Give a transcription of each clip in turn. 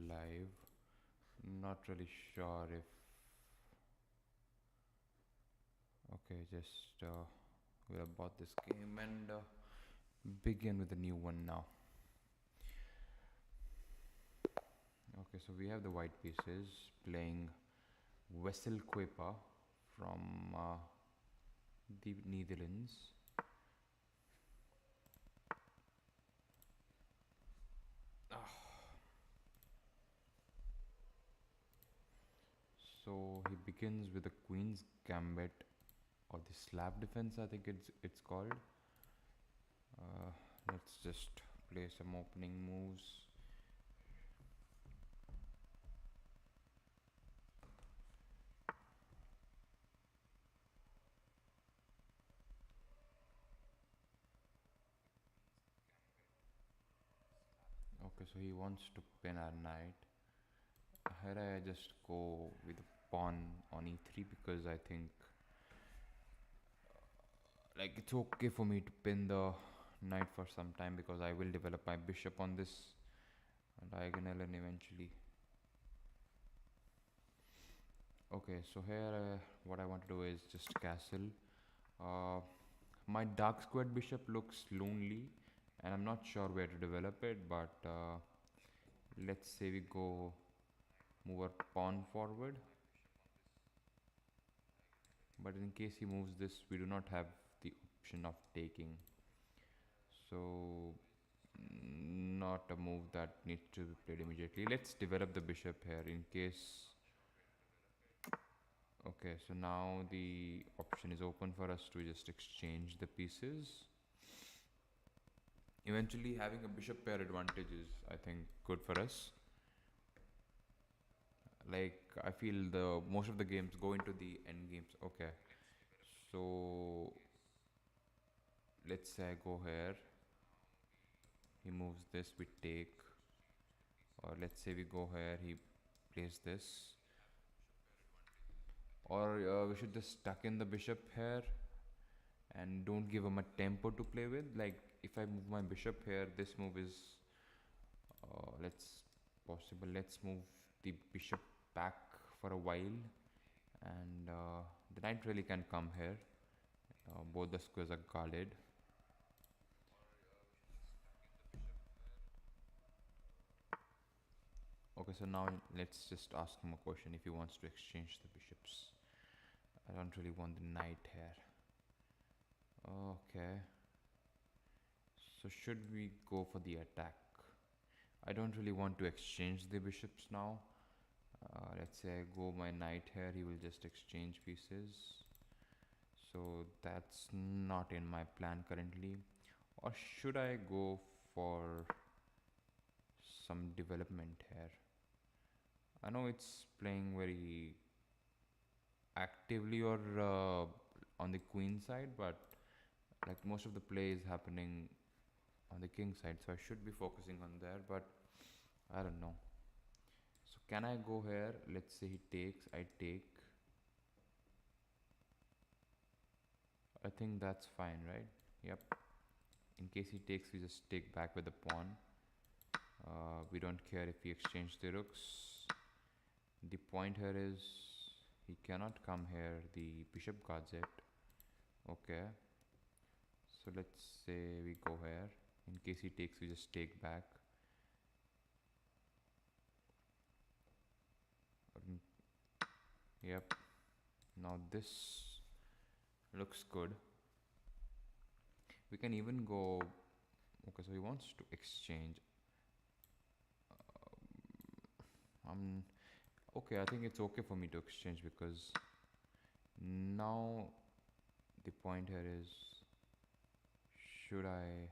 live. Not really sure if. Okay, just we have bought this game and begin with a new one now. Okay, so we have the white pieces playing Wessel Kwepa from the Netherlands. So he begins with the Queen's Gambit or the slab defense, I think it's called. Uh, let's just play some opening moves. Okay, so he wants to pin our knight. Here I just go with the pawn on e3 because I think like it's okay for me to pin the knight for some time because I will develop my bishop on this diagonal and eventually. Okay, so here what I want to do is just castle. My dark squared bishop looks lonely and I'm not sure where to develop it, but let's say we go move our pawn forward. But in case he moves this, we do not have the option of taking. So not a move that needs to be played immediately. Let's develop the bishop here in case. Okay, so now the option is open for us to just exchange the pieces. Eventually having a bishop pair advantage is, I think, good for us. Like I feel the most of the games go into the end games. Okay, so let's say I go here, he moves this, we take, or let's say we go here, he plays this, or we should just stuck in the bishop here and don't give him a tempo to play with. Like if I move my bishop here, this move is let's possible. Let's move the bishop back for a while, and the knight really can come here. Both the squares are guarded. Okay, so now let's just ask him a question if he wants to exchange the bishops. I don't really want the knight here. Okay. So should we go for the attack? I don't really want to exchange the bishops now. Let's say I go my knight here, he will just exchange pieces. So that's not in my plan currently. Or should I go for some development here? I know it's playing very actively or on the queen side, but like most of the play is happening on the king side, so I should be focusing on there, but I don't know. So can I go here? Let's say he takes, I take. I think that's fine, right? Yep. In case he takes, we just take back with the pawn. We don't care if we exchange the rooks. The point here is he cannot come here, the bishop guards it. Okay, so let's say we go here. In case he takes, we just take back. Yep, now this looks good. We can even go. Okay, so he wants to exchange. Okay, I think it's okay for me to exchange because now the point here is, should I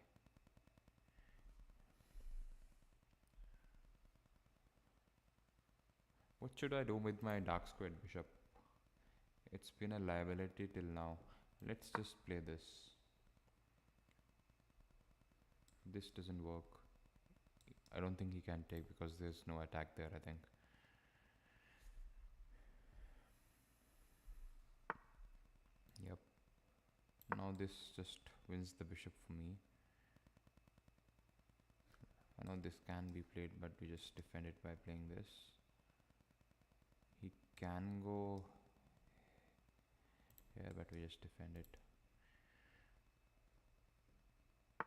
what should I do with my dark squared bishop? It's been a liability till now. Let's just play this. This doesn't work. I don't think he can take because there's no attack there, I think. Yep. Now this just wins the bishop for me. I know this can be played, but we just defend it by playing this. He can go here, but we just defend it.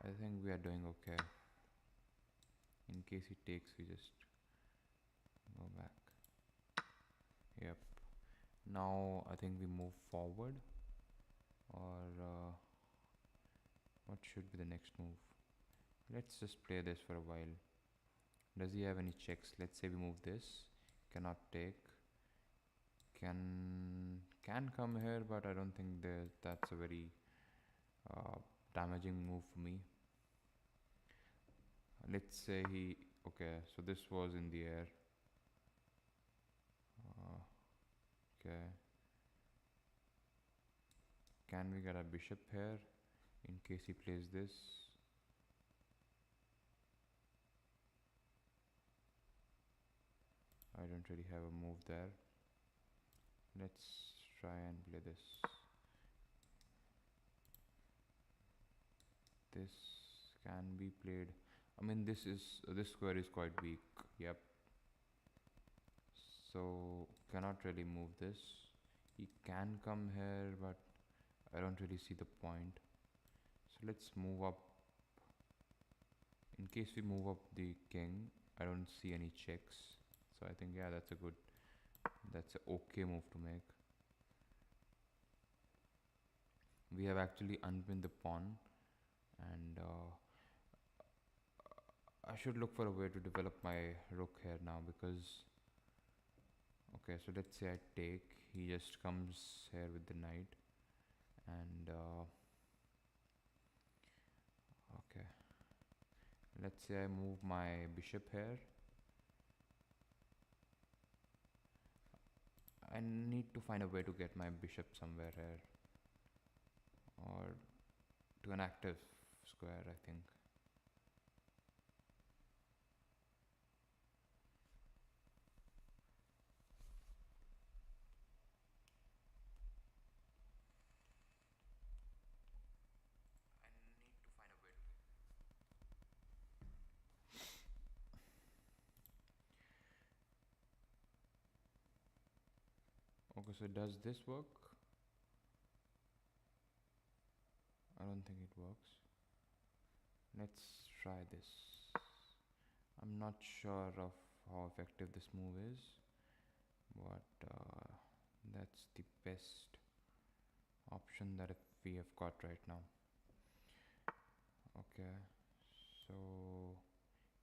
I think we are doing okay. In case he takes, we just go back. Yep. Now I think we move forward, or what should be the next move? Let's just play this for a while. Does he have any checks? Let's say we move this. Cannot take. Can come here, but I don't think that's a very damaging move for me. Let's say he... Okay, so this was in the air. Okay. Can we get a bishop here in case he plays this? I don't really have a move there. Let's try and play this. This can be played. I mean, this square is quite weak. Yep. So cannot really move this. He can come here, but I don't really see the point. So let's move up. In case we move up the king, I don't see any checks. So I think, yeah, that's an okay move to make. We have actually unpinned the pawn, and I should look for a way to develop my rook here now, because okay, so let's say I take, he just comes here with the knight, and okay, let's say I move my bishop here. I need to find a way to get my bishop somewhere here, or to an active square, I think. Okay, so does this work? I don't think it works. Let's try this. I'm not sure of how effective this move is, but that's the best option that we have got right now. Okay, so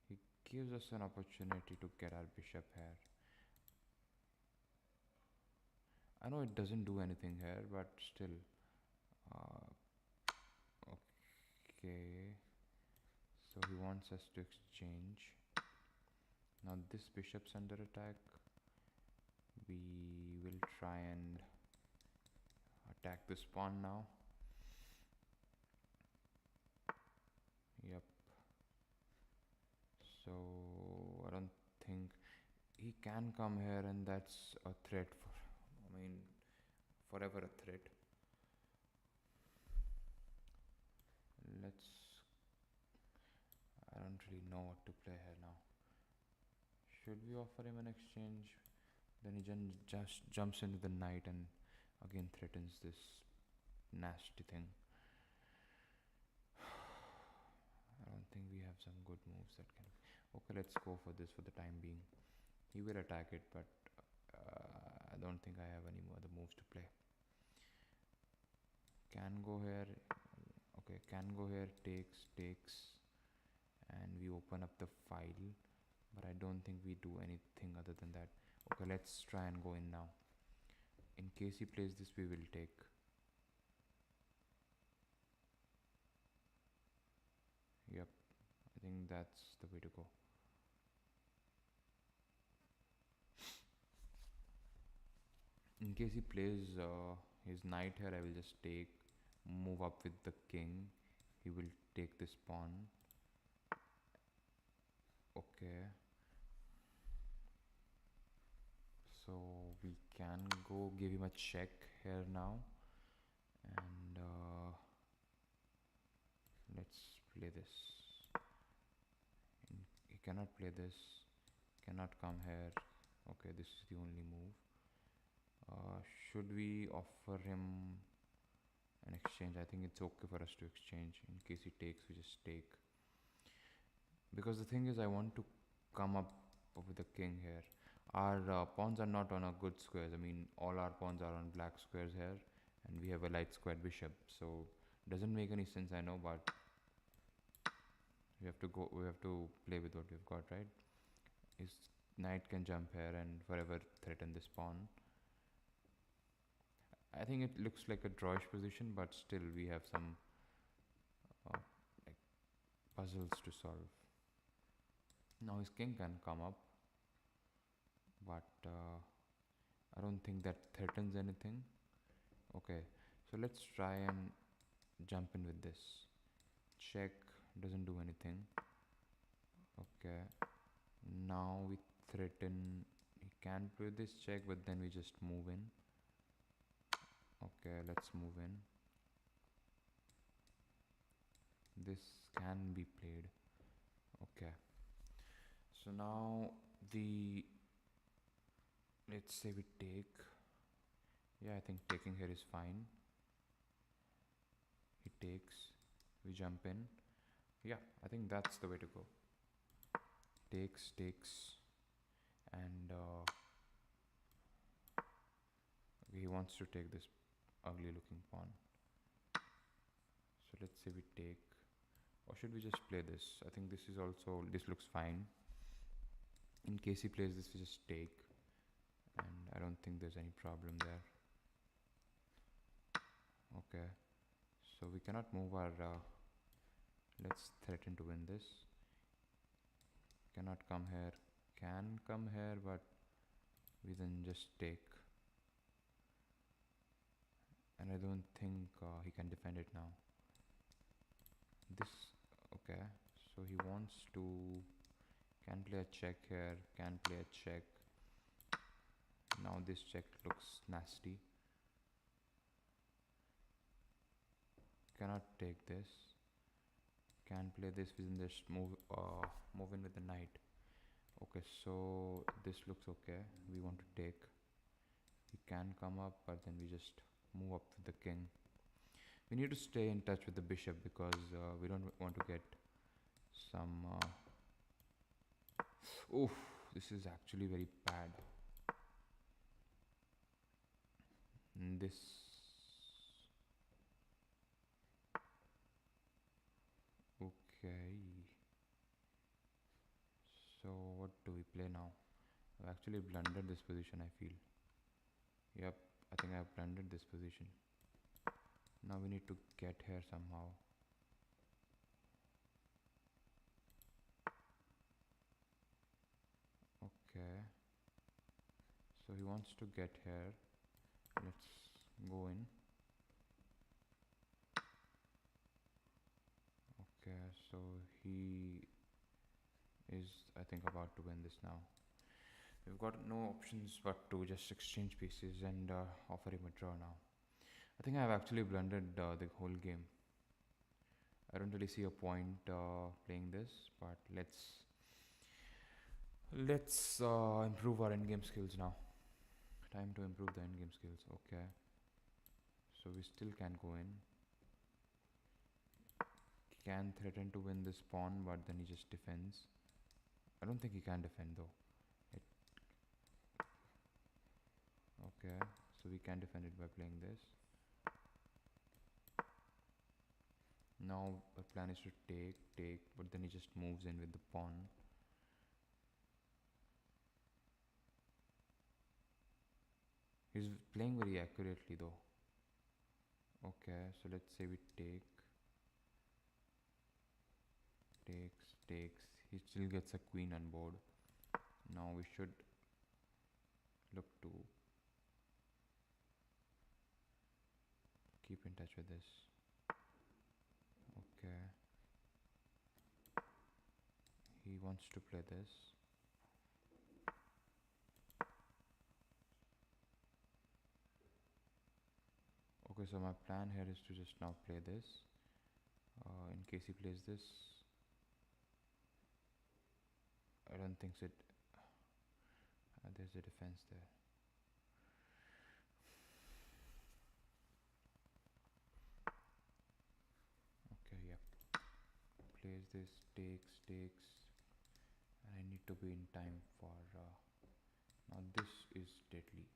he gives us an opportunity to get our bishop here. I know it doesn't do anything here, but still. Okay, so he wants us to exchange. Now this bishop's under attack. We will try and attack this pawn now. Yep. So I don't think he can come here, and that's a threat for, I mean, forever a threat. I don't really know what to play here now. Should we offer him an exchange? Then he just jumps into the knight and again threatens this nasty thing. I don't think we have some good moves that can... Okay, let's go for this for the time being. He will attack it, but I don't think I have any other moves to play. Can go here. Okay, can go here, takes, and we open up the file, but I don't think we do anything other than that. Okay, let's try and go in now. In case he plays this, we will take. Yep, I think that's the way to go. In case he plays his knight here, I will just take, move up with the king. He will take this pawn. Okay, so we can go give him a check here now, and let's play this. cannot play this, cannot come here. Okay, this is the only move. Should we offer him an exchange? I think it's okay for us to exchange. In case he takes, we just take. Because the thing is, I want to come up with the king here. Our pawns are not on a good squares. I mean, all our pawns are on black squares here, and we have a light squared bishop. So doesn't make any sense, I know, but we have to go. We have to play with what we've got, right? His knight can jump here and forever threaten this pawn. I think it looks like a drawish position, but still we have some like puzzles to solve. Now his king can come up, but I don't think that threatens anything. Okay, so let's try and jump in with this. Check, doesn't do anything. Okay, now we threaten. He can play this check, but then we just move in. Okay, let's move in. This can be played. Okay, so now the, let's say we take. Yeah, I think taking here is fine. He takes, we jump in. Yeah, I think that's the way to go. Takes, and he wants to take this ugly looking pawn. So let's say we take, or should we just play this? I think this is also, this looks fine. In case he plays this, we just take, and I don't think there's any problem there. Okay, so we cannot move our, let's threaten to win this. Cannot come here, can come here, but we then just take. And I don't think he can defend it now. This, okay, so he wants to, can play a check here, can play a check. Now this check looks nasty. Cannot take this. Can play this, we can just move in with the knight. Okay, so this looks okay. We want to take. He can come up, but then we just move up with the king. We need to stay in touch with the bishop because we don't want to get some. Oof, this is actually very bad. This. Okay. So what do we play now? I've actually blundered this position, I feel. Yep, I think I've blundered this position. Now we need to get here somehow. Okay. So he wants to get here. Let's go in. Okay, so he is, I think, about to win this now. We've got no options but to just exchange pieces and offer him a draw now. I think I've actually blundered the whole game. I don't really see a point playing this, but let's improve our endgame skills now. Time to improve the endgame skills. Okay, so we still can go in. He can threaten to win this pawn, but then he just defends. I don't think he can defend though. Okay, so we can defend it by playing this. Now our plan is to take, but then he just moves in with the pawn. He's playing very accurately though. Okay, so let's say we take, takes. He still gets a queen on board. Now we should look to keep in touch with this. Okay. He wants to play this. Okay, so my plan here is to just now play this. In case he plays this. I don't think so. There's a defense there. Okay, yeah. Plays this, takes, and I need to be in time for. Now this is deadly.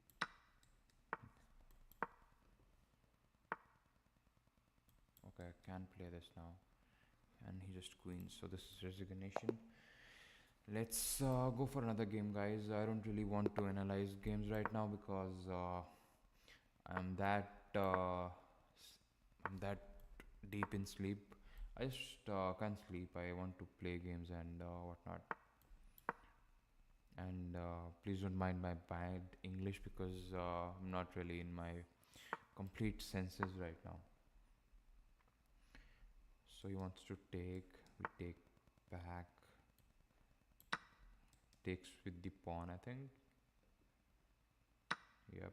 Okay, I can play this now, and he just queens. So this is resignation. Let's go for another game, guys. I don't really want to analyze games right now because I'm that I'm that deep in sleep. I just can't sleep. I want to play games and whatnot. And please don't mind my bad English because I'm not really in my complete senses right now. So he wants to take. We take back. Takes with the pawn, I think. Yep.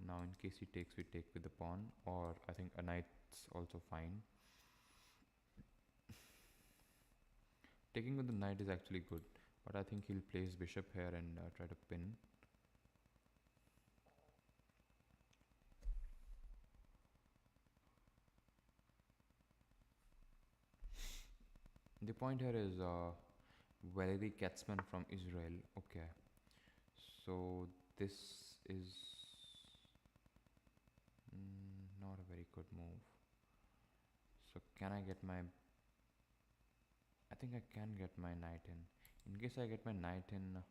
Now in case he takes, we take with the pawn, or I think a knight's also fine. Taking with the knight is actually good, but I think he'll play his bishop here and try to pin. The point here is Valery Katzman from Israel. Okay, so this is not a very good move. So can I get my... I think I can get my knight in. In case I get my knight in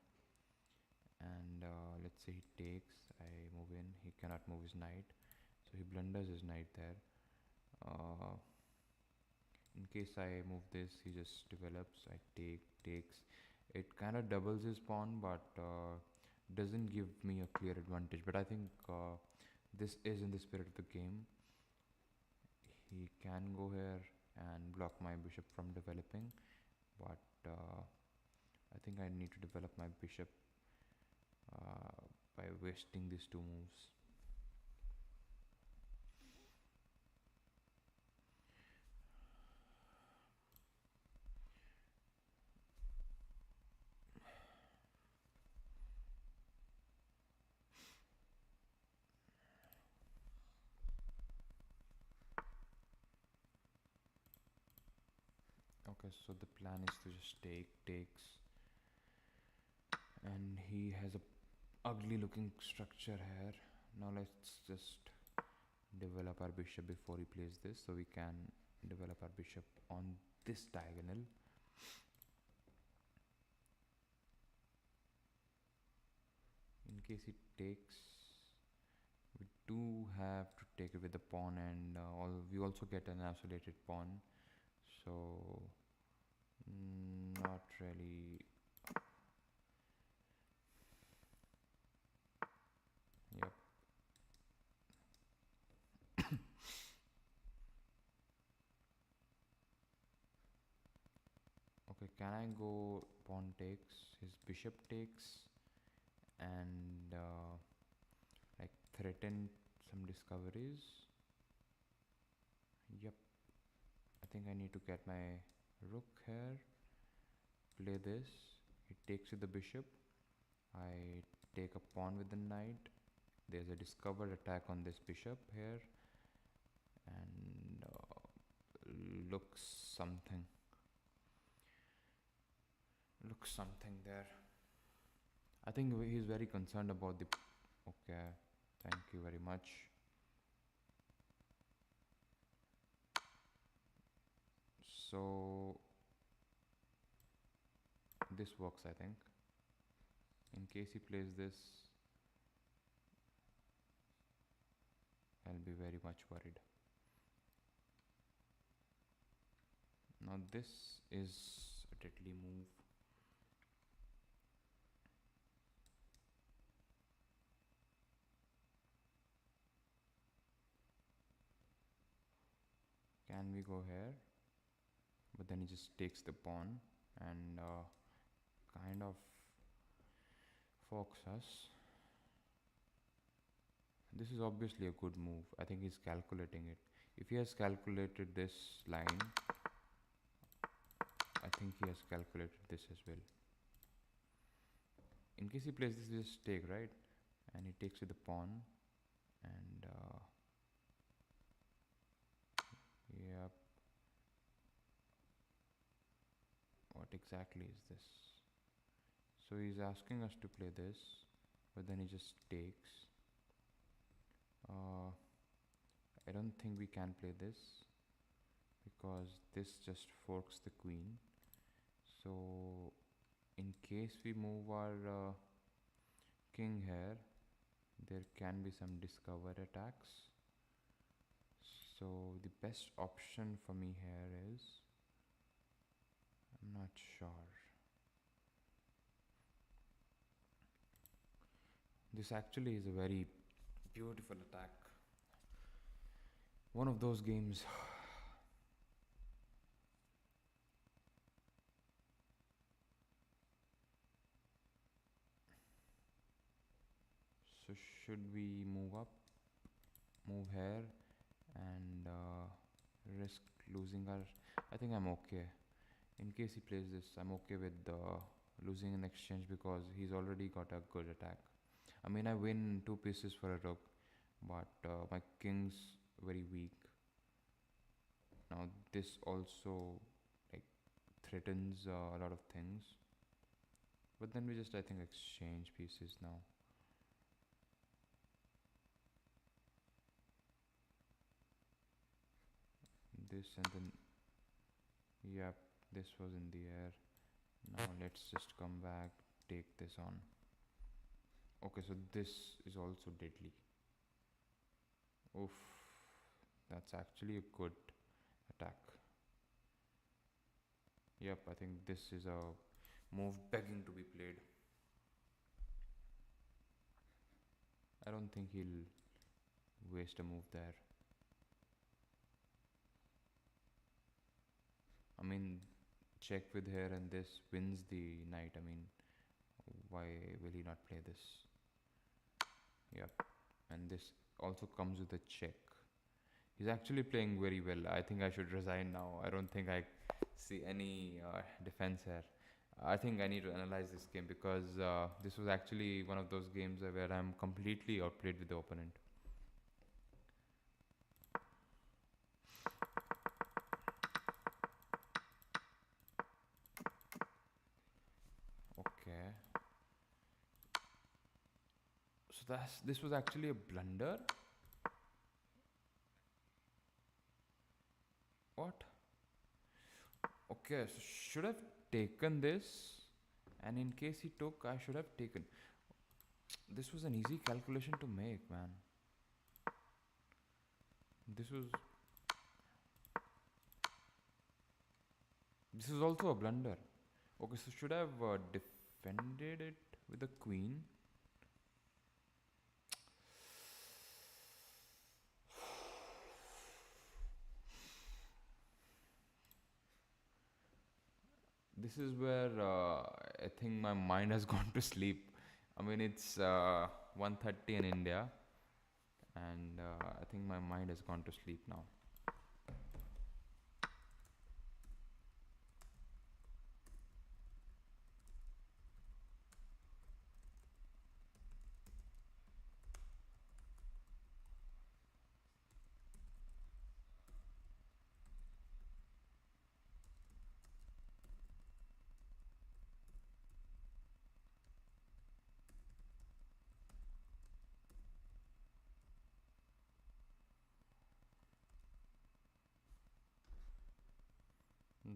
and let's say he takes, I move in, he cannot move his knight. So he blunders his knight there. In case I move this, he just develops, I takes. It kind of doubles his pawn, but doesn't give me a clear advantage. But I think this is in the spirit of the game. He can go here and block my bishop from developing, but I think I need to develop my bishop by wasting these two moves. Okay, so the plan is to just takes, and he has a ugly looking structure here. Now let's just develop our bishop before he plays this, so we can develop our bishop on this diagonal. In case he takes, we do have to take it with the pawn, and we also get an isolated pawn, so not really. Yep. Okay, can I go pawn takes, his bishop takes, and like threaten some discoveries? Yep. I think I need to get my rook here, play this, he takes with the bishop, I take a pawn with the knight, there's a discovered attack on this bishop here, and looks something there. I think he's very concerned about the... Okay, thank you very much. So this works, I think. In case he plays this, I'll be very much worried. Now this is a deadly move. Can we go here? But then he just takes the pawn and kind of forks us. This is obviously a good move. I think he's calculating it. If he has calculated this line, I think he has calculated this as well. in case he plays this, we just take, right? And he takes with the pawn. And yep. What exactly is this? So he's asking us to play this, but then he just takes. I don't think we can play this because this just forks the queen. So in case we move our king here, there can be some discover attacks. So the best option for me here is, I'm not sure. This actually is a very beautiful attack. One of those games. So should we move up, move here, and risk losing our... I think I'm okay. In case he plays this, I'm okay with losing an exchange because he's already got a good attack. I mean, I win 2 pieces for a rook, but my king's very weak. Now this also like threatens a lot of things. But then we just, I think, exchange pieces now. This and then, yep, this was in the air. Now let's just come back, take this on. Okay, so this is also deadly. Oof, that's actually a good attack. Yep, I think this is a move begging to be played. I don't think he'll waste a move there. I mean, check with here and this wins the knight. I mean, why will he not play this? Yep, and this also comes with a check. He's actually playing very well. I think I should resign now. I don't think I see any defense here. I think I need to analyze this game because this was actually one of those games where I'm completely outplayed with the opponent. Okay. So this was actually a blunder. What? Okay, so should have taken this, and in case he took, I should have taken. This was an easy calculation to make, man. This was also a blunder. Okay, so should I have defended it with the queen? This is where I think my mind has gone to sleep. I mean, it's 1:30 in India, and I think my mind has gone to sleep now.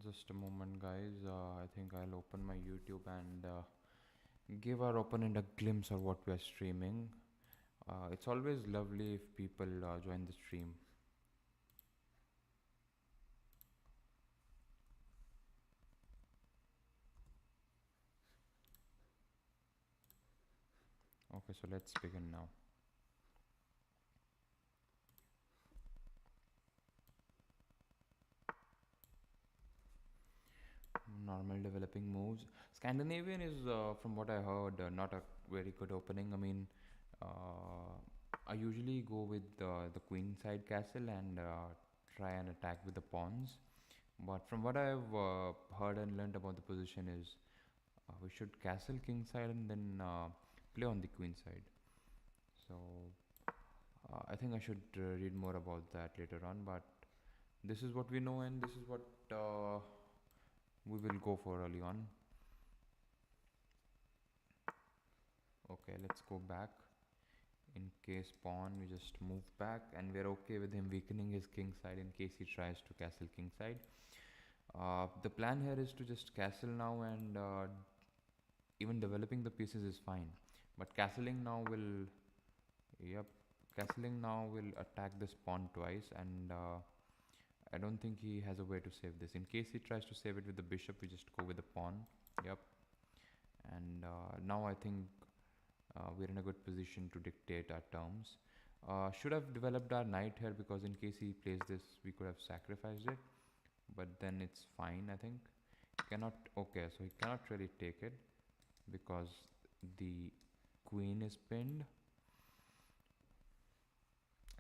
Just a moment, guys. I think I'll open my YouTube and give our opponent a glimpse of what we are streaming. It's always lovely if people join the stream. Okay, so let's begin now. Normal developing moves. Scandinavian is, from what I heard, not a very good opening. I mean, I usually go with the queen side castle and try and attack with the pawns. But from what I've heard and learned about the position is, We should castle king side and then play on the queen side. So I think I should read more about that later on, but this is what we know and this is what we will go for early on. Okay, let's go back. In case pawn, we just move back and we're okay with him weakening his king side in case he tries to castle king side. The plan here is to just castle now and even developing the pieces is fine. But castling now will, yep, castling now will attack this pawn twice and I don't think he has a way to save this. In case he tries to save it with the bishop, we just go with the pawn. Yep. And now I think we're in a good position to dictate our terms. Should have developed our knight here because in case he plays this, we could have sacrificed it. But then it's fine, I think. Cannot, okay, so he cannot really take it because the queen is pinned.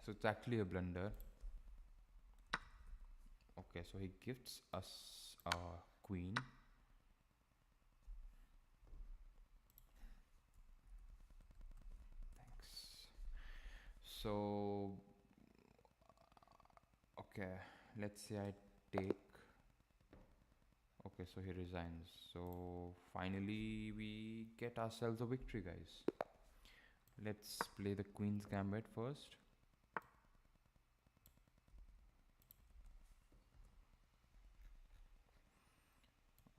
So it's actually a blunder. Okay, so he gifts us a queen. Thanks. So, okay, let's say I take. Okay, so he resigns. So finally we get ourselves a victory, guys. Let's play the Queen's Gambit first.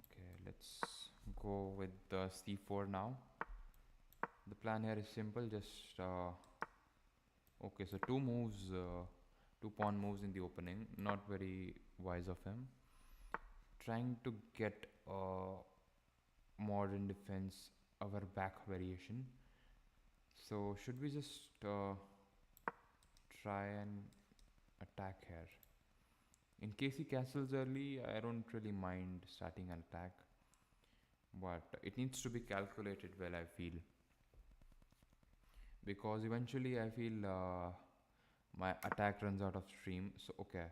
Okay, let's go with the c4 now. The plan here is simple, just okay, so two moves, two pawn moves in the opening, not very wise of him. Trying to get modern defense, our back variation. So should we just try and attack here? In case he castles early, I don't really mind starting an attack, but it needs to be calculated well, I feel, because eventually I feel my attack runs out of stream. So okay,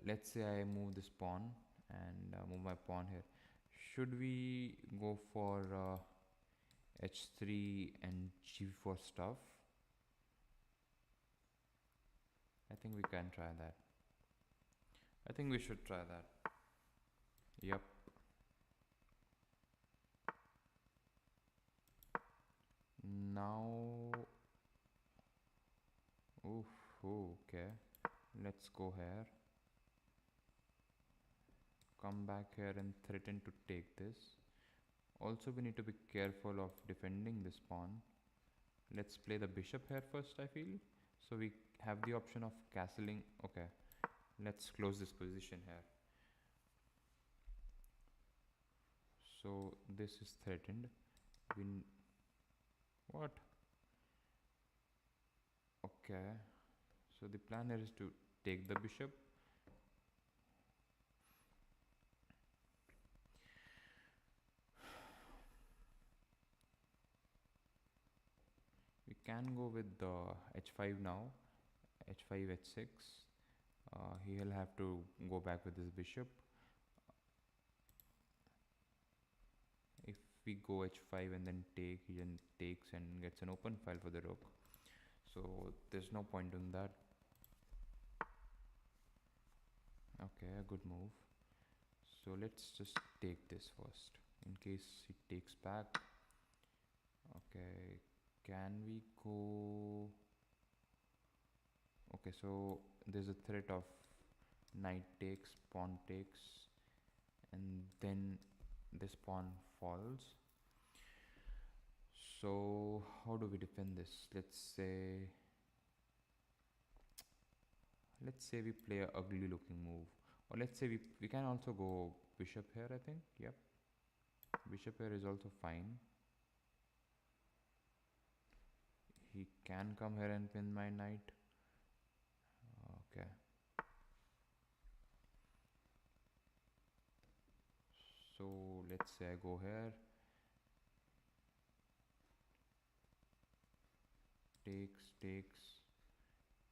let's say I move this pawn and move my pawn here. Should we go for h3 and g4 stuff? I think we can try that. I think we should try that. Yep. Now, oof, okay. Let's go here. Come back here and threaten to take this. Also, we need to be careful of defending this pawn. Let's play the bishop here first, I feel. So we have the option of castling. Okay, let's close this position here. So this is threatened. What? Okay, so the plan here is to take the bishop. We can go with the h5 now, h5, h6. He'll have to go back with his bishop. If we go h5 and then take, he then takes and gets an open file for the rook. So there's no point doing that. Okay, a good move. So let's just take this first in case he takes back. Okay, can we go? Okay, so there's a threat of knight takes, pawn takes, and then this pawn falls. So how do we defend this? Let's say we play a ugly looking move, or let's say we can also go bishop here, I think. Yep, bishop here is also fine. He can come here and pin my knight. Okay, so let's say I go here, takes,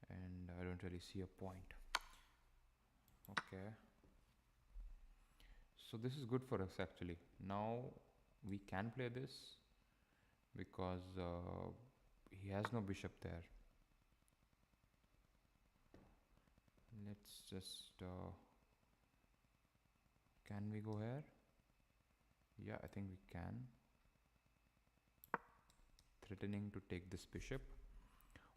and I don't really see a point. Okay, so this is good for us actually. Now we can play this because he has no bishop there. Let's just can we go here? Yeah, I think we can. Threatening to take this bishop.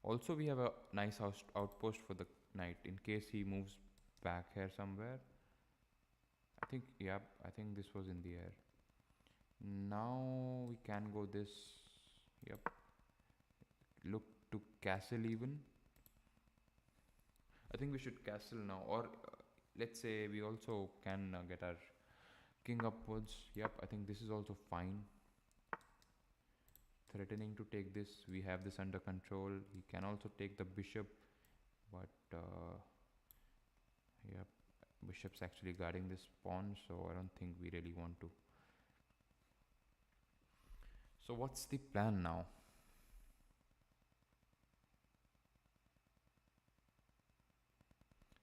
Also, we have a nice outpost for the knight in case he moves back here somewhere. I think, yeah, I think this was in the air. Now we can go this. Yep. Look to castle even. I think we should castle now, or let's say we also can get our king upwards. Yep, I think this is also fine. Threatening to take this, we have this under control. He can also take the bishop, but yep, bishop's actually guarding this pawn, so I don't think we really want to. So what's the plan now?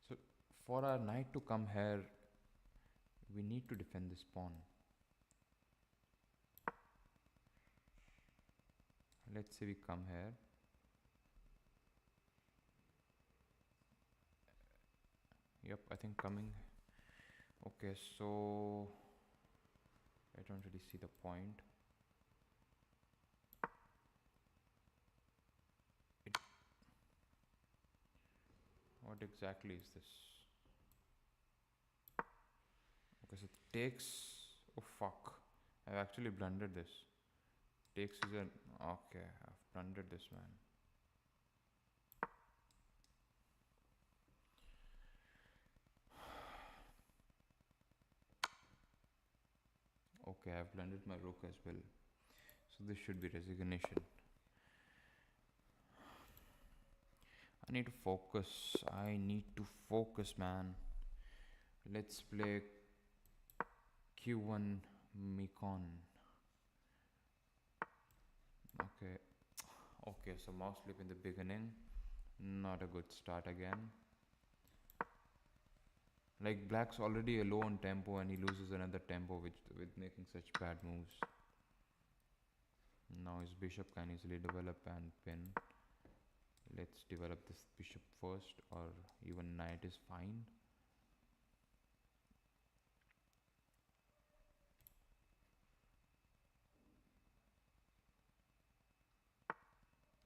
So for our knight to come here, we need to defend this pawn. Let's say we come here. Yep, I think coming. Okay, so I don't really see the point. What exactly is this? Okay, so takes. Oh fuck! I've actually blundered this. Takes is an. Okay, I've blundered this, man. Okay, I've blundered my rook as well. So this should be resignation. I need to focus. I need to focus, man. Let's play Q1 Mekon. Okay. Okay, so mouse flip in the beginning. Not a good start again. Like black's already low on tempo and he loses another tempo with making such bad moves. Now his bishop can easily develop and pin. Let's develop this bishop first, or even knight is fine.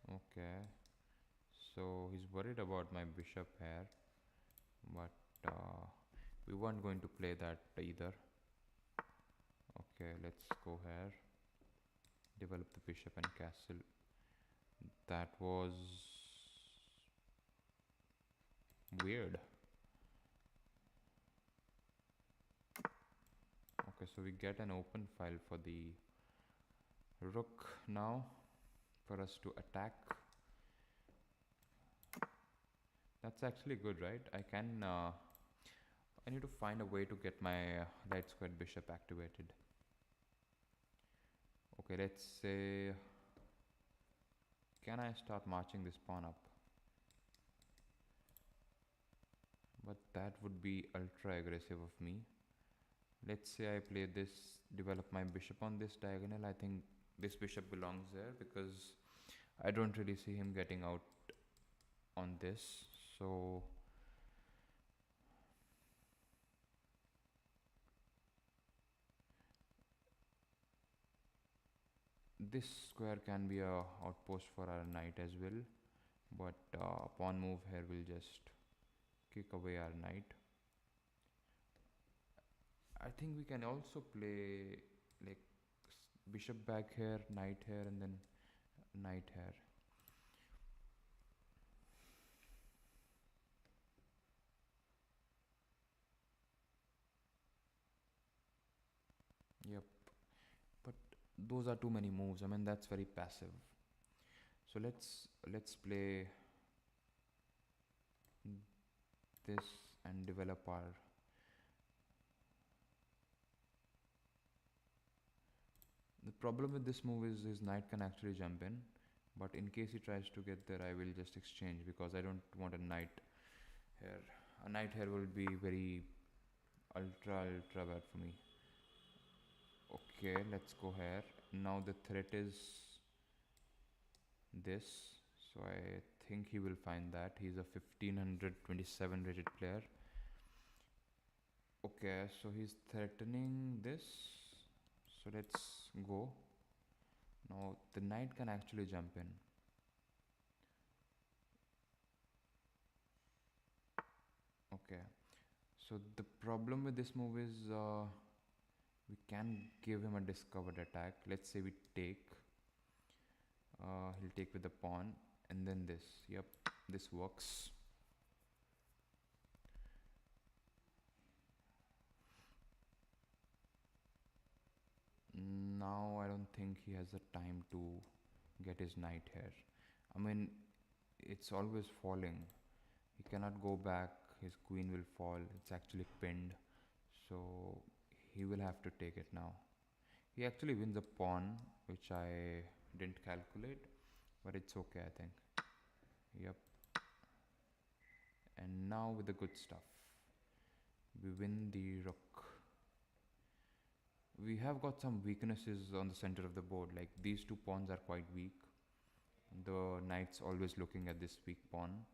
Okay, so he's worried about my bishop here, but we weren't going to play that either. Okay, let's go here, develop the bishop and castle. That was weird. Okay, so we get an open file for the rook now for us to attack. That's actually good, right? I need to find a way to get my right squared bishop activated. Okay, let's say, can I start marching this pawn up? But that would be ultra aggressive of me. Let's say I play this, develop my bishop on this diagonal. I think this bishop belongs there because I don't really see him getting out on this. So this square can be a outpost for our knight as well, but pawn move here will just kick away our knight. I think we can also play like bishop back here, knight here, and then knight here. Yep, but those are too many moves. I mean, that's very passive. So let's play this and develop our. The problem with this move is his knight can actually jump in, but in case he tries to get there, I will just exchange because I don't want a knight here. A knight here will be very ultra bad for me. Okay, let's go here. Now the threat is this. So I think he will find that. He's a 1527 rated player. Okay, so he's threatening this. So let's go. Now the knight can actually jump in. Okay, so the problem with this move is we can give him a discovered attack. Let's say we take. He'll take with the pawn and then this. Yep, this works. Now I don't think he has the time to get his knight here. I mean, it's always falling. He cannot go back. His queen will fall. It's actually pinned. So he will have to take it now. He actually wins a pawn, which I didn't calculate, but it's okay, I think. Yep. And now with the good stuff. We win the rook. We have got some weaknesses on the center of the board, like these two pawns are quite weak. The knight's always looking at this weak pawn.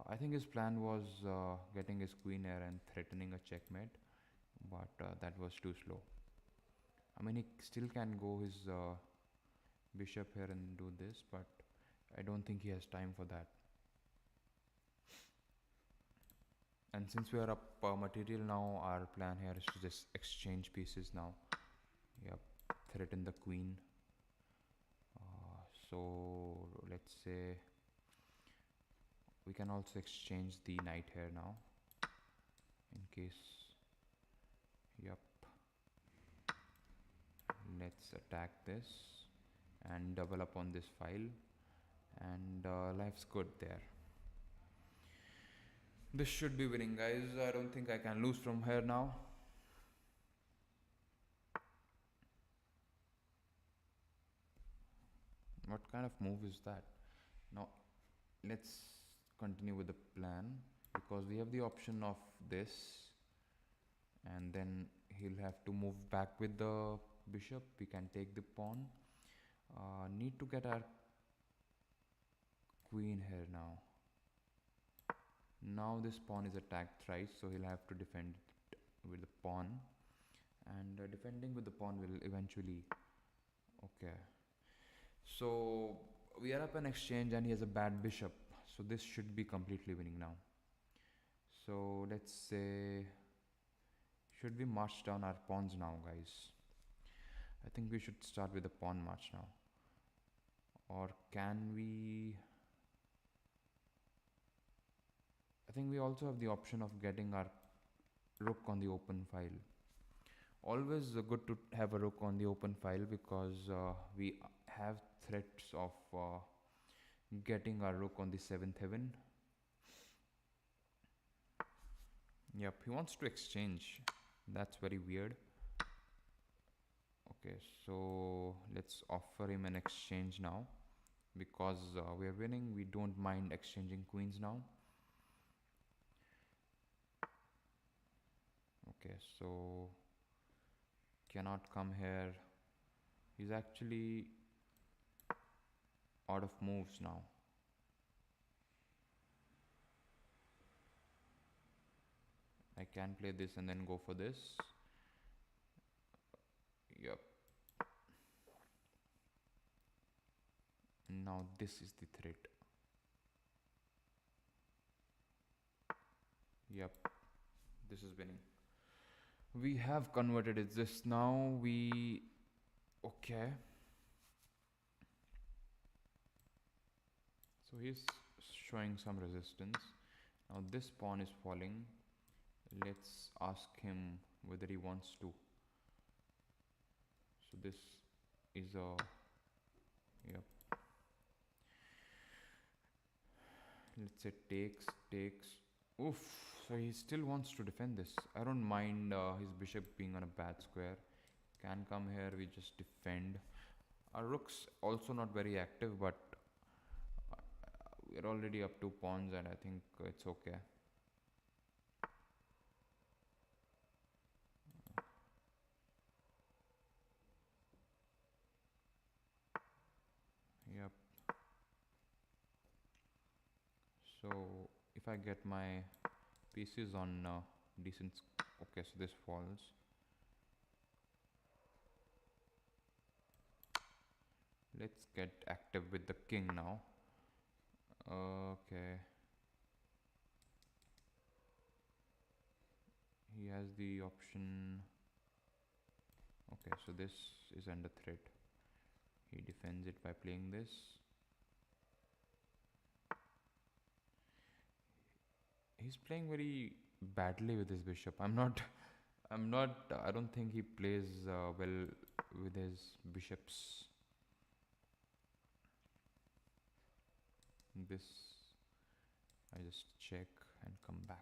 I think his plan was getting his queen here and threatening a checkmate, but that was too slow. I mean, he still can go his bishop here and do this, but I don't think he has time for that. And since we are up material now, our plan here is to just exchange pieces now. Yep, threaten the queen. So let's say we can also exchange the knight here now in case. Yep, let's attack this and double up on this file, and life's good there. This should be winning, guys. I don't think I can lose from here now. What kind of move is that? Now let's continue with the plan, because we have the option of this, and then he'll have to move back with the bishop. We can take the pawn. Need to get our queen here now. Now this pawn is attacked thrice, so he'll have to defend it with the pawn, and defending with the pawn will eventually. Okay, so we are up an exchange and he has a bad bishop, so this should be completely winning now. So let's say, should we march down our pawns now, guys? I think we should start with the pawn march now. Or can we? I think we also have the option of getting our rook on the open file. Always good to have a rook on the open file, because we have threats of getting our rook on the 7th heaven. Yep, he wants to exchange. That's very weird. Okay, so let's offer him an exchange now, because we are winning. We don't mind exchanging queens now. Okay, so cannot come here. He's actually out of moves now. I can play this and then go for this. Yep. Now this is the threat. Yep, this is winning. We have converted it. This now we. Okay. So he's showing some resistance. Now this pawn is falling. Let's ask him whether he wants to. So this is a. Yep. Let's say takes. Oof. So he still wants to defend this. I don't mind his bishop being on a bad square. Can come here, we just defend. Our rook's also not very active, but we're already up 2 pawns and I think it's okay. So if I get my pieces on decent... Okay, so this falls. Let's get active with the king now. Okay. He has the option... Okay, so this is under threat. He defends it by playing this. He's playing very badly with his bishop. I don't think he plays well with his bishops. This, I just check and come back.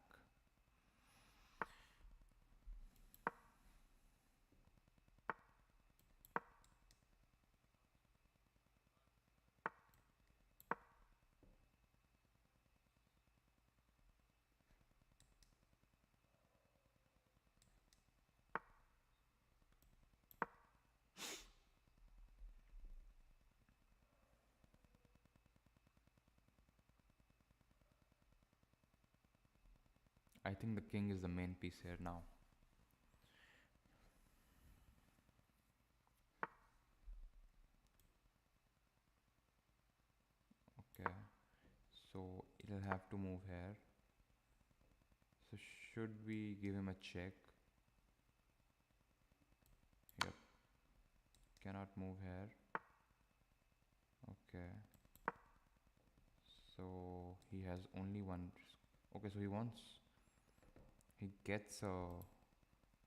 I think the king is the main piece here now. Okay, so it'll have to move here. So should we give him a check? Yep. Cannot move here. Okay. So he has only one. Okay, so he gets a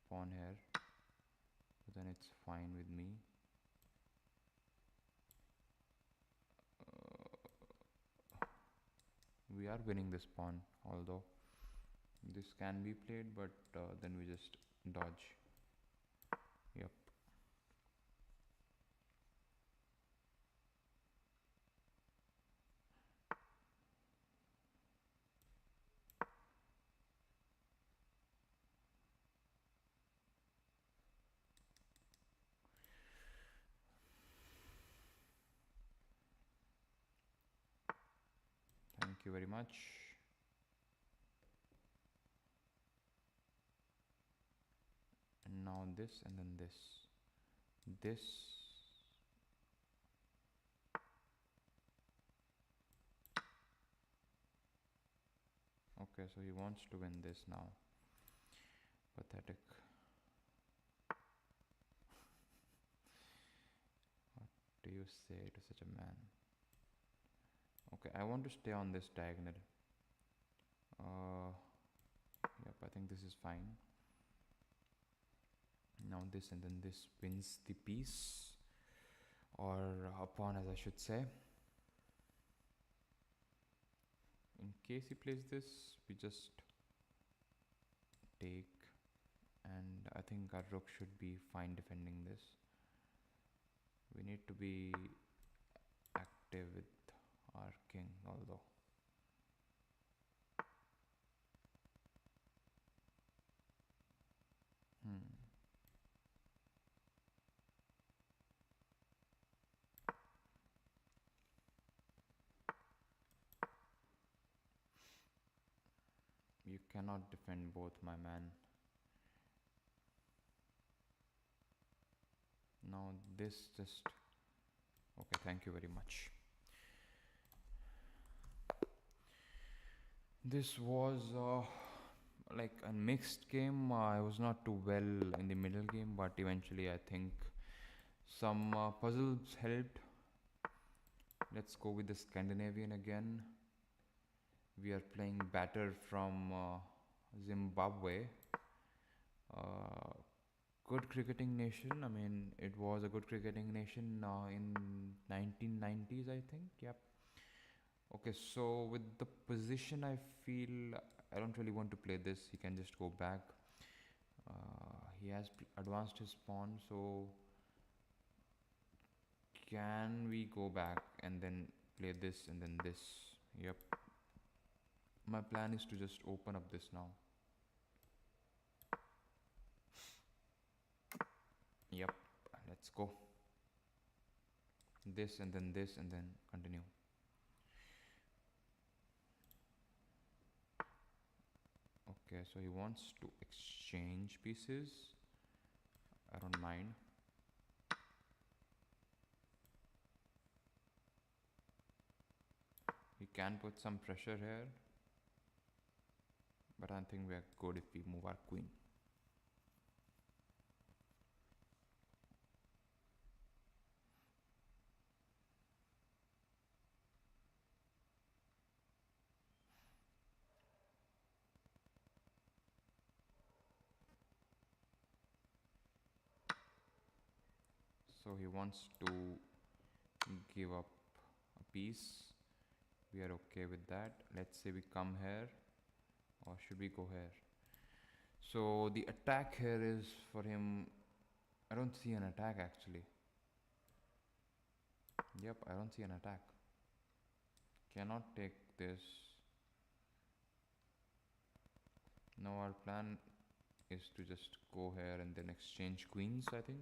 pawn here. So then it's fine with me. We are winning this pawn, although this can be played, but then we just dodge. Yep. Thank you very much. And now this, and then this. This. Okay, so he wants to win this now. Pathetic. What do you say to such a man? Okay, I want to stay on this diagonal. Yep, I think this is fine. Now this, and then this wins the piece, or a pawn, as I should say. In case he plays this, we just take, and I think our rook should be fine defending this. We need to be active with our king, although. You cannot defend both, my man. Now this just... Okay, thank you very much. This was like a mixed game. I was not too well in the middle game, but eventually I think some puzzles helped. Let's go with the Scandinavian again. We are playing batter from Zimbabwe. Good cricketing nation. I mean, it was a good cricketing nation in 1990s, I think. Yep. Okay, so with the position, I feel I don't really want to play this. He can just go back. He has advanced his pawn, so can we go back and then play this and then this? Yep. My plan is to just open up this now. Yep, let's go. This and then continue. Okay, so he wants to exchange pieces. I don't mind. He can put some pressure here, but I think we are good if we move our queen. So he wants to give up a piece. We are okay with that. Let's say we come here, or should we go here? So the attack here is for him. I don't see an attack actually. Yep, I don't see an attack. Cannot take this. Now our plan is to just go here and then exchange queens, I think.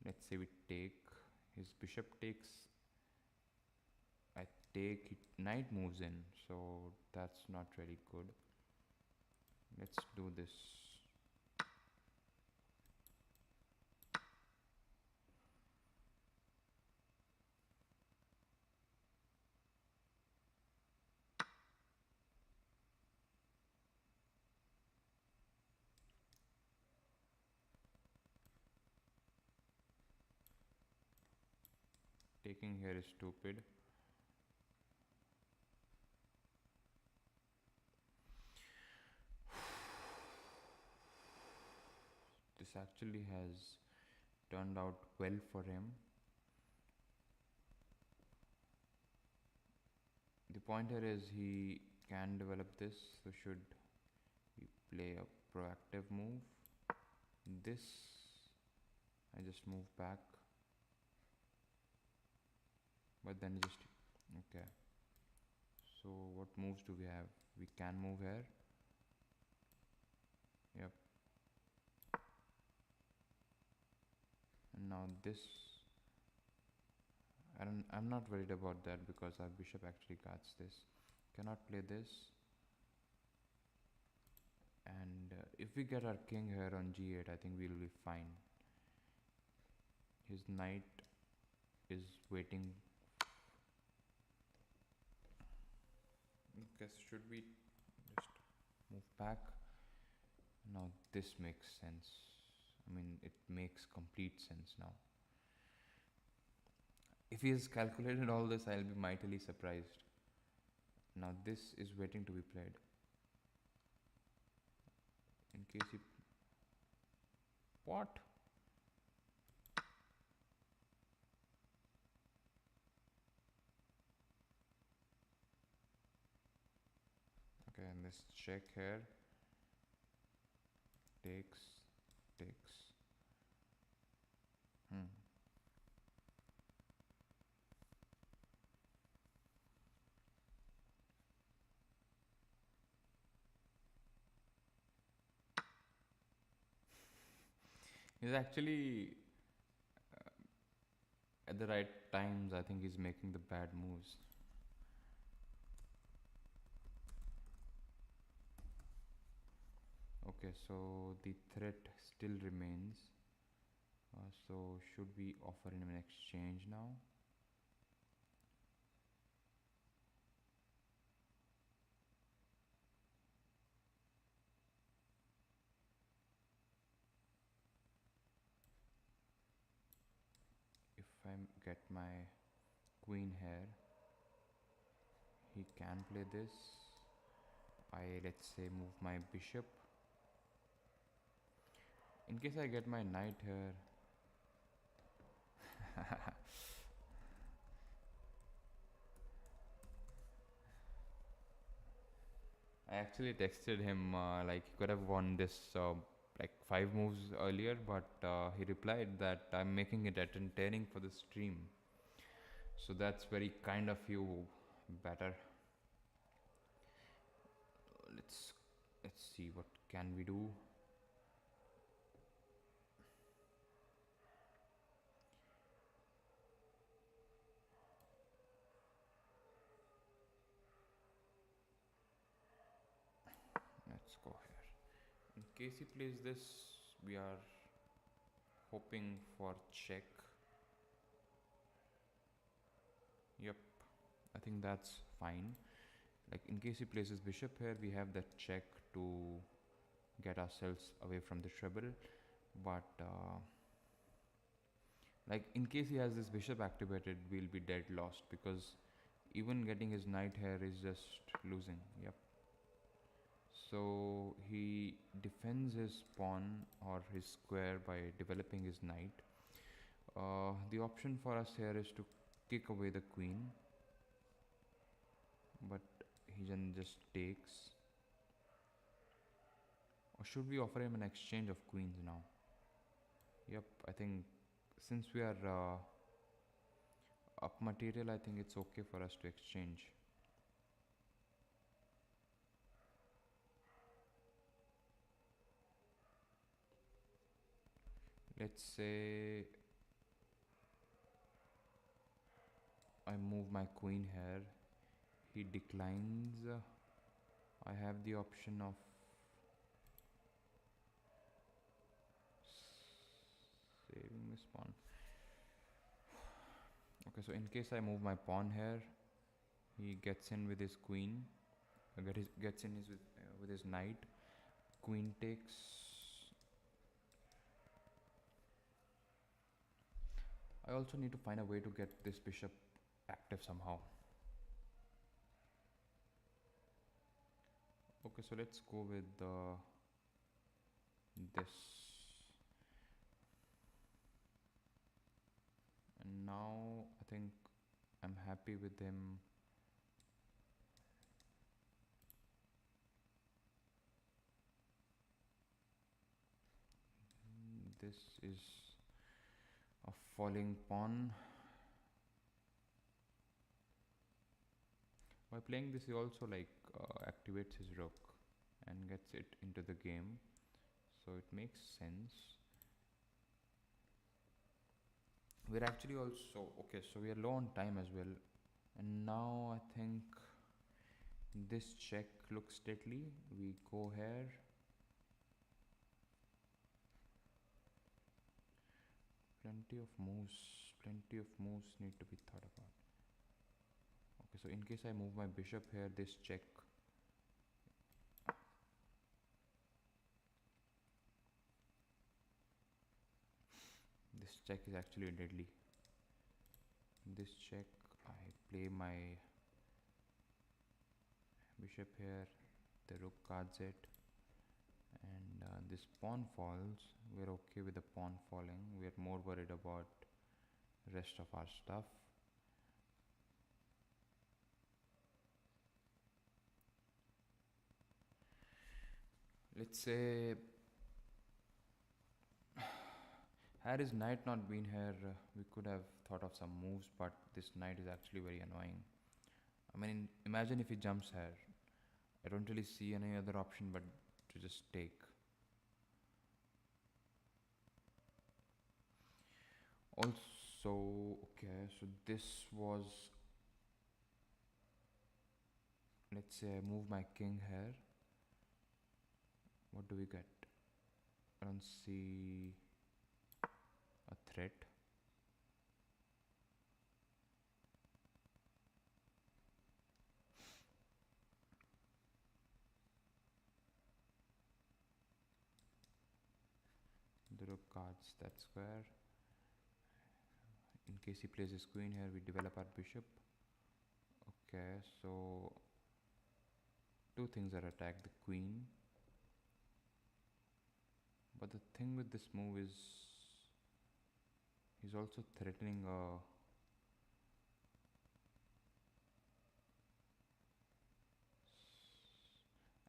Let's say we take, his bishop takes, I take, knight moves in, so that's not really good. Let's do this. Taking here is stupid. This actually has turned out well for him. The point here is he can develop this, so should we play a proactive move? This, I just move back, but then just, okay. So what moves do we have? We can move here. Yep. And now this, I'm not worried about that because our bishop actually guards this. Cannot play this. And if we get our king here on g8, I think we'll be fine. His knight is waiting. Guess should we just move back? Now this makes sense. I mean, it makes complete sense now. If he has calculated all this, I'll be mightily surprised. Now this is waiting to be played. In case he... What? Okay, and this check here. Takes. He's actually at the right times. I think he's making the bad moves. Okay, so the threat still remains. So should we offer him an exchange now? If I get my queen here, he can play this. Let's say move my bishop. In case I get my knight here. I actually texted him like he could have won this like 5 moves earlier, but he replied that I'm making it entertaining for the stream. So that's very kind of you, better. Let's see what can we do. case he plays this, we are hoping for check. Yep, I think that's fine. Like in case he plays his bishop here, we have that check to get ourselves away from the treble. But like in case he has this bishop activated, we'll be dead lost, because even getting his knight here is just losing. Yep. So he defends his pawn or his square by developing his knight. The option for us here is to kick away the queen, but he then just takes. Or should we offer him an exchange of queens now? Yep, I think since we are up material, I think it's okay for us to exchange. Let's say I move my queen here. He declines. I have the option of saving this pawn. Okay, so in case I move my pawn here, he gets in with his queen. Gets in with his knight. Queen takes. I also need to find a way to get this bishop active somehow. Okay, so let's go with this. And now I think I'm happy with him. This is a falling pawn. By playing this, he also activates his rook and gets it into the game, so it makes sense. We're actually also okay, so we are low on time as well, and now I think this check looks deadly. We go here. Plenty of moves need to be thought about. Okay, so in case I move my bishop here, this check. This check is actually deadly. This check, I play my bishop here, the rook guards it, and this pawn falls. We're okay with the pawn falling. We're more worried about rest of our stuff. Let's say had his knight not been here, we could have thought of some moves, but this knight is actually very annoying. I mean, imagine if he jumps here. I don't really see any other option but to just take. Also, okay, so this was, let's say I move my king here. What do we get? I don't see a threat. The rook guards that square. In case he plays his queen here, we develop our bishop. Okay, so two things are attacked, the queen. But the thing with this move is he's also threatening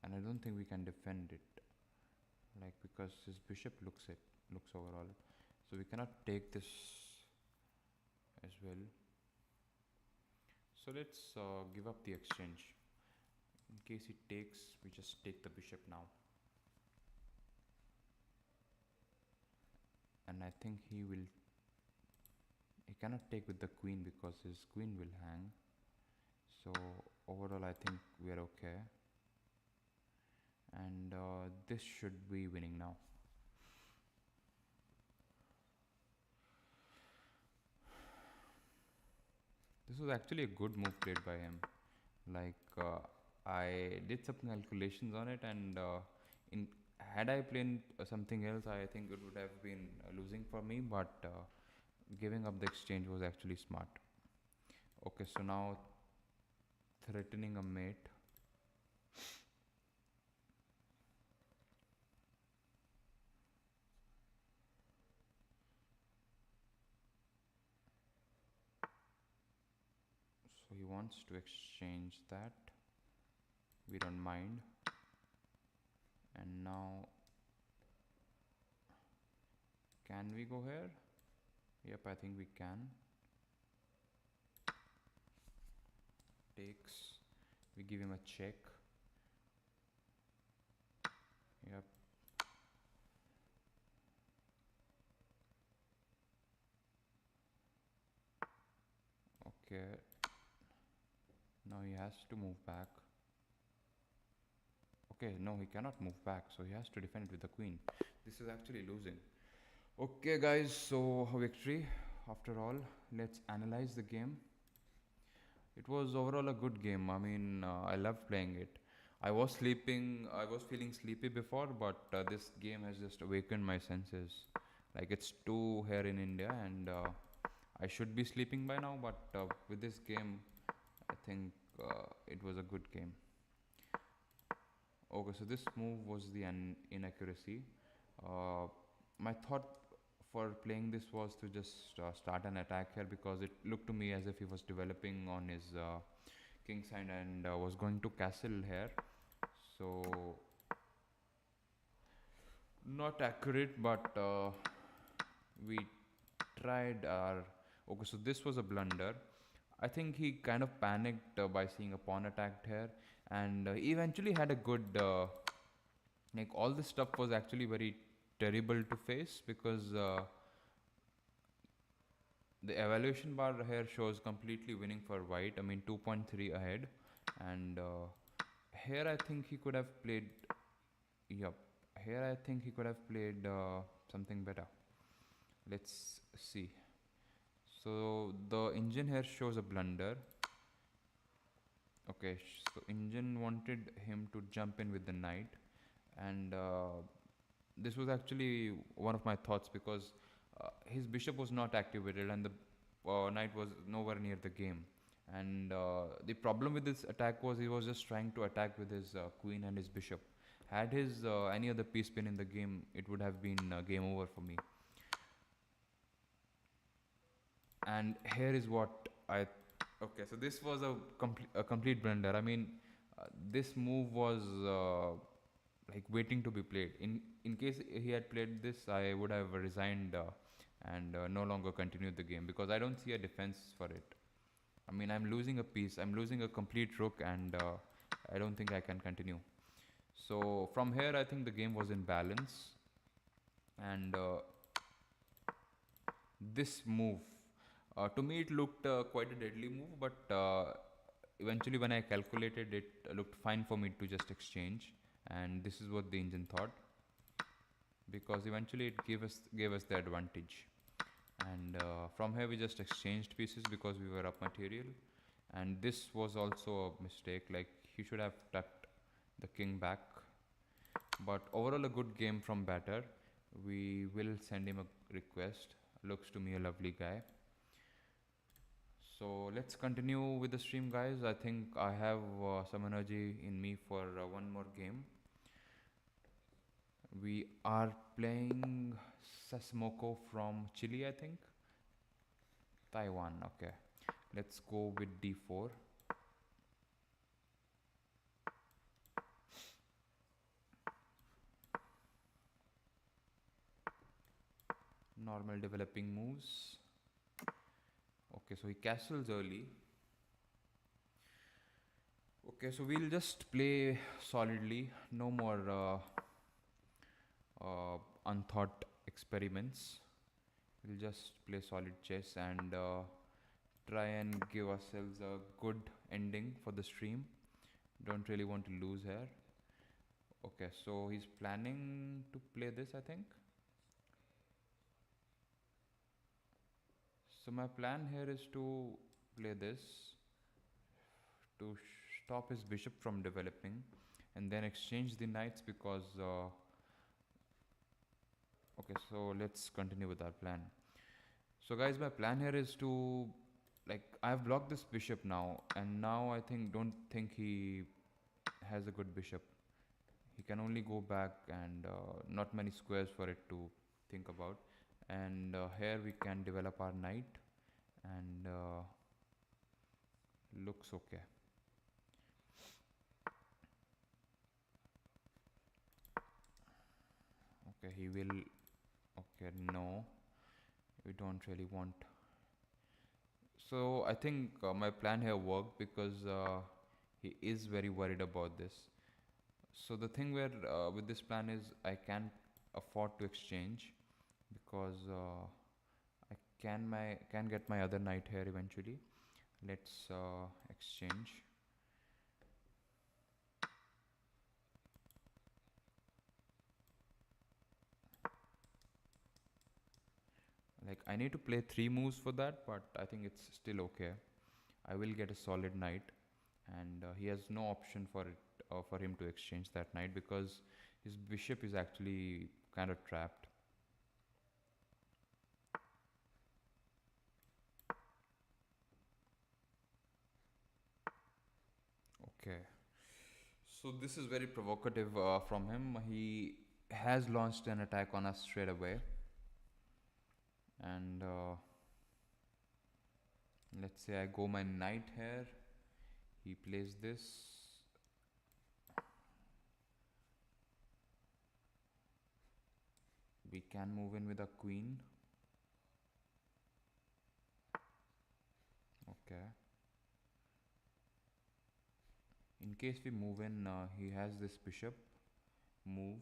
and I don't think we can defend it, like, because his bishop looks overall, so we cannot take this as well. So let's give up the exchange. In case he takes, we just take the bishop now. And I think he cannot take with the queen because his queen will hang. So overall I think we are okay. And this should be winning now. This was actually a good move played by him. Like I did some calculations on it, and in had I played something else, I think it would have been losing for me. But giving up the exchange was actually smart. Okay, so now threatening a mate. So he wants to exchange that. We don't mind. And now, can we go here? Yep, I think we can. Takes. We give him a check. Yep. Okay. Now he has to move back. Okay, no, he cannot move back, so he has to defend with the queen. This is actually losing. Okay, guys, so victory. After all, let's analyze the game. It was overall a good game. I mean, I loved playing it. I was sleeping, I was feeling sleepy before, but this game has just awakened my senses. Like, it's 2 here in India, and I should be sleeping by now, but with this game, I think it was a good game. Okay, so this move was the inaccuracy. My thought for playing this was to just start an attack here, because it looked to me as if he was developing on his king side and was going to castle here. So not accurate, but we tried our. Okay, so this was a blunder. I think he kind of panicked by seeing a pawn attacked here, and he eventually had a good. Like, all this stuff was actually very terrible to face, because the evaluation bar here shows completely winning for white. I mean, 2.3 ahead, and here I think he could have played. Yup, here I think he could have played something better. Let's see. So the engine here shows a blunder. Okay, so engine wanted him to jump in with the knight, and this was actually one of my thoughts, because his bishop was not activated and the knight was nowhere near the game. And the problem with this attack was he was just trying to attack with his queen and his bishop. Had his any other piece been in the game, it would have been game over for me. And here is what I. Okay, so this was a complete blunder. I mean, this move was like waiting to be played. In case he had played this, I would have resigned and no longer continued the game, because I don't see a defense for it. I mean, I'm losing a piece. I'm losing a complete rook, and I don't think I can continue. So from here, I think the game was in balance, and this move, to me, it looked quite a deadly move, but eventually, when I calculated it, looked fine for me to just exchange, and this is what the engine thought, because eventually it gave us the advantage. And from here we just exchanged pieces because we were up material, and this was also a mistake. Like, he should have tucked the king back, but overall a good game from batter. We will send him a request. Looks to me a lovely guy. So let's continue with the stream, guys. I think I have some energy in me for one more game. We are playing Sasmoko from Chile, I think. Taiwan, okay. Let's go with d4. Normal developing moves. Okay, so he castles early. Okay, so we'll just play solidly. No more unthought experiments. We'll just play solid chess and try and give ourselves a good ending for the stream. Don't really want to lose here. Okay, so he's planning to play this, I think. So my plan here is to play this to stop his bishop from developing, and then exchange the knights because okay, so let's continue with our plan. So guys, my plan here is to, like, I've blocked this bishop now, and now I think don't think he has a good bishop. He can only go back, and not many squares for it to think about. And here we can develop our knight, and looks okay. Okay, he will. Okay, no, we don't really want. So I think my plan here worked because he is very worried about this. So the thing where with this plan is I can't afford to exchange because I can get my other knight here eventually. Let's exchange. Like I need to play 3 moves for that, but I think it's still okay. I will get a solid knight, and he has no option for it for him to exchange that knight because his bishop is actually kind of trapped. Okay, so this is very provocative from him. He has launched an attack on us straight away, and let's say I go my knight here. He plays this. We can move in with a queen. Okay. In case we move in, he has this bishop move,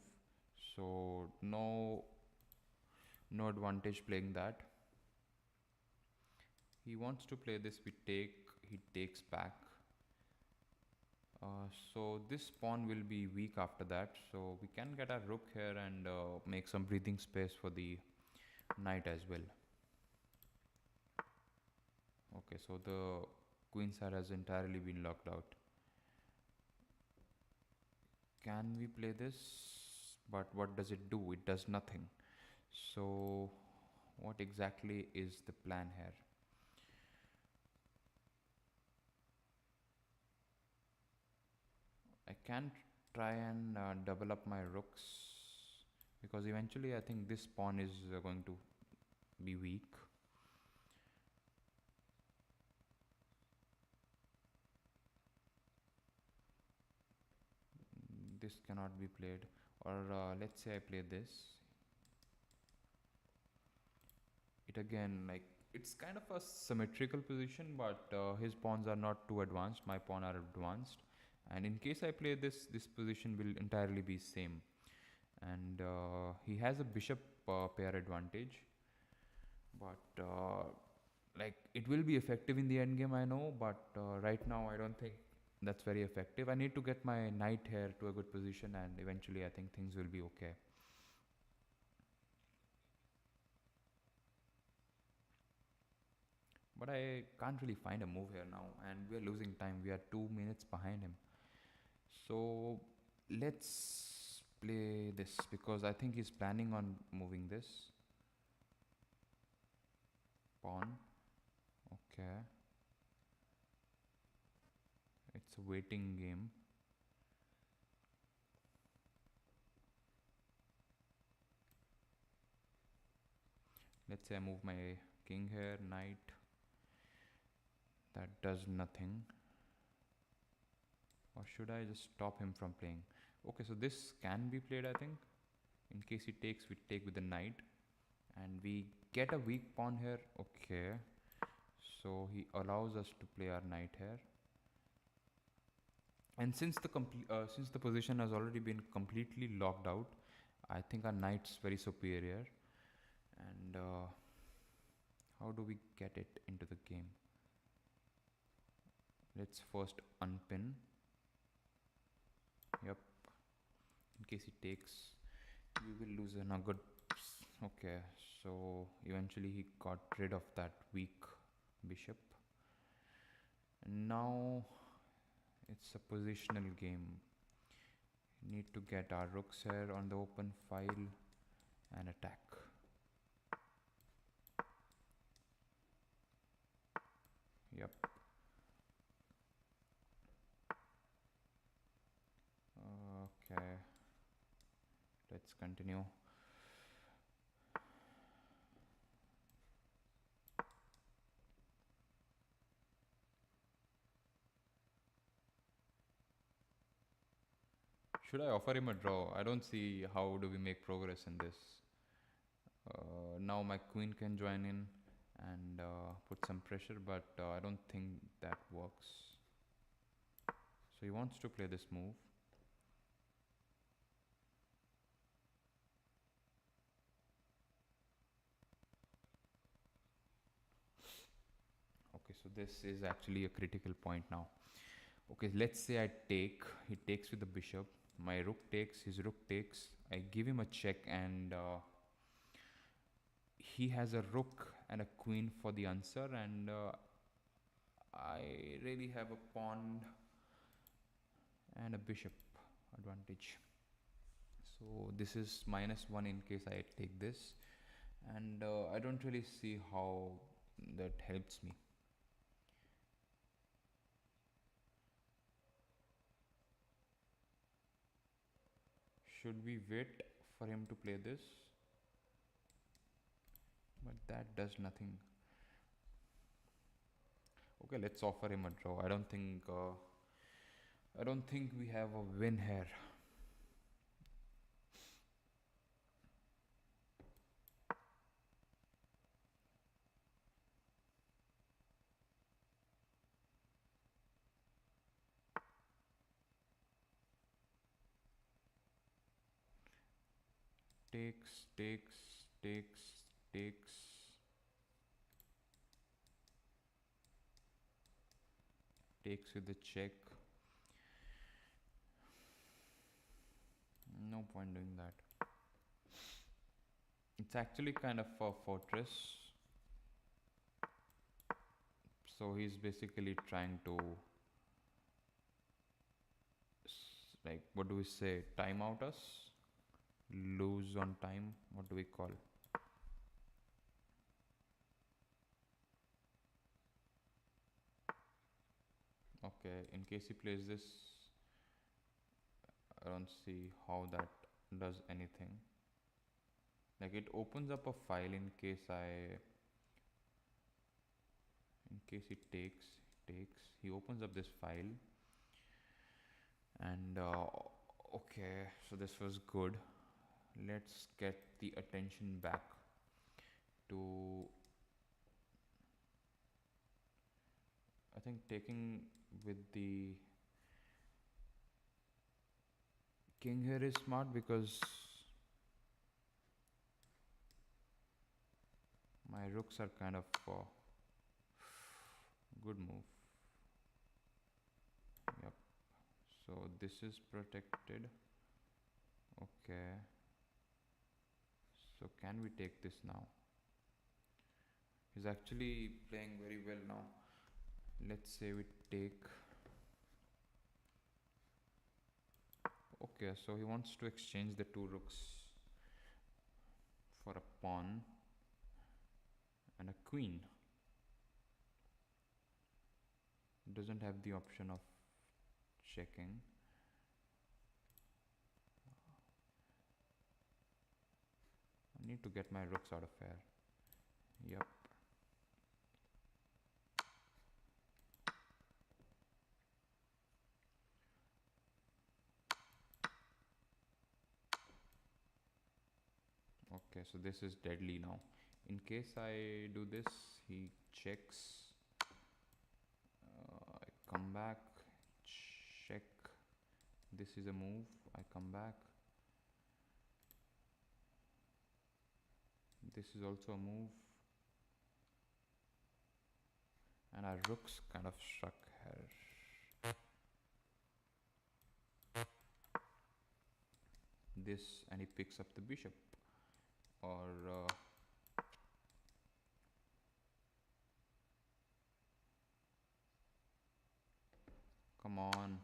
so no advantage playing that. He wants to play this. We take. He takes back. So this pawn will be weak after that. So we can get our rook here and make some breathing space for the knight as well. Okay, so the queen side has entirely been locked out. Can we play this? But what does it do? It does nothing. So what exactly is the plan here? I can try and double up my rooks because eventually I think this pawn is going to be weak. This cannot be played, or let's say I play this. It again, like, it's kind of a symmetrical position, but his pawns are not too advanced. My pawn are advanced, and in case I play this, this position will entirely be same. And he has a bishop pair advantage, but like it will be effective in the end game, I know, but right now I don't think that's very effective. I need to get my knight here to a good position, and eventually I think things will be okay. But I can't really find a move here now, and we are losing time. We are 2 minutes behind him. So let's play this because I think he's planning on moving this pawn. Okay, it's a waiting game. Let's say I move my king here, knight. That does nothing. Or should I just stop him from playing? Okay, so this can be played, I think. In case he takes, we take with the knight. And we get a weak pawn here. Okay. So he allows us to play our knight here. And since the position has already been completely locked out, I think our knight's very superior. And how do we get it into the game? Let's first unpin. Yep. In case he takes, we will lose a good. Okay, so eventually he got rid of that weak bishop. And now it's a positional game. Need to get our rooks here on the open file and attack. Yep. Okay. Let's continue. Should I offer him a draw? I don't see how do we make progress in this. Now my queen can join in and put some pressure, but I don't think that works. So he wants to play this move. Okay, so this is actually a critical point now. Okay, let's say I take, he takes with the bishop, my rook takes, his rook takes, I give him a check, and he has a rook and a queen for the answer, and I really have a pawn and a bishop advantage. So this is -1 in case I take this, and I don't really see how that helps me. Should we wait for him to play this? But that does nothing. Okay, let's offer him a draw. I don't think we have a win here. Takes, takes, takes, takes. Takes with the check. No point doing that. It's actually kind of a fortress. So he's basically trying to, like, what do we say? Time out us? Lose on time? What do we call? Okay, in case he plays this, I don't see how that does anything. Like, it opens up a file in case he takes, he opens up this file, and okay, so this was good. Let's get the attention back to, I think, taking with the king here is smart, because my rooks are kind of good move. Yep. So this is protected. Okay. So can we take this now? He's actually playing very well now. Let's say we take. Okay, so he wants to exchange the two rooks for a pawn and a queen. Doesn't have the option of checking. I need to get my rooks out of here. Yep. Okay, so this is deadly now. In case I do this, he checks. I come back, check. This is a move. I come back. This is also a move. And our rooks kind of struck here. this, and he picks up the bishop. Or come on.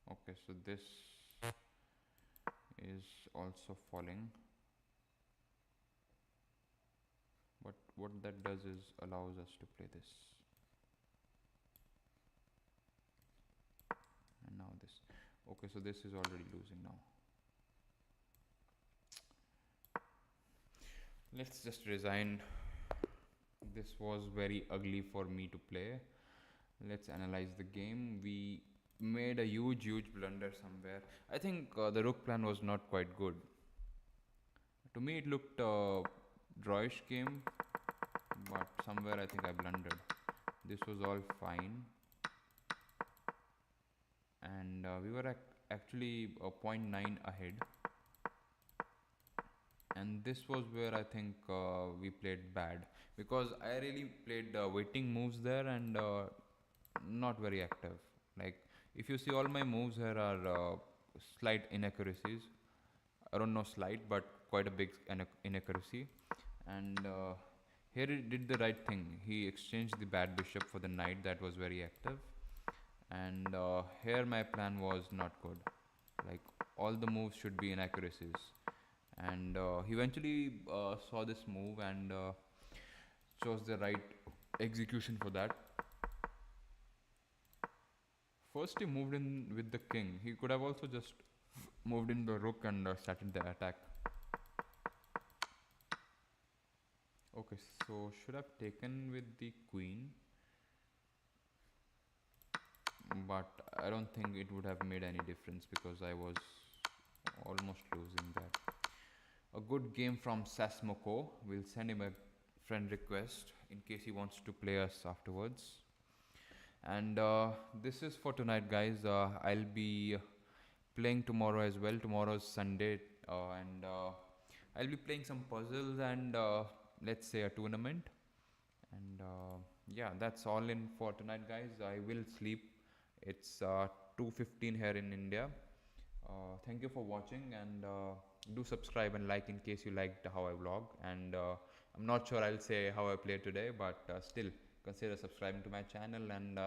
Okay, so this is also falling, but what that does is allows us to play this, and now this. Okay, so this is already losing now. Let's just resign. This was very ugly for me to play. Let's analyze the game. We made a huge blunder somewhere. I think the rook plan was not quite good. To me, it looked a drawish game, but somewhere I think I blundered. This was all fine, and we were actually a 0.9 ahead. And this was where I think we played bad, because I really played waiting moves there and not very active. Like, if you see, all my moves here are slight inaccuracies. I don't know slight, but quite a big inaccuracy. And here he did the right thing. He exchanged the bad bishop for the knight that was very active. And here my plan was not good. Like, all the moves should be inaccuracies. And he eventually saw this move and chose the right execution for that. First he moved in with the king. He could have also just moved in the rook and started the attack. Okay, so should have taken with the queen, but I don't think it would have made any difference because I was almost losing that. A good game from Sasmoko. We'll send him a friend request in case he wants to play us afterwards. And this is for tonight, guys. I'll be playing tomorrow as well. Tomorrow's Sunday, and I'll be playing some puzzles and let's say a tournament. And yeah, that's all in for tonight, guys. I will sleep. It's 2:15 here in India. Thank you for watching, and do subscribe and like in case you liked how I vlog. And I'm not sure I'll say how I played today, but still consider subscribing to my channel, and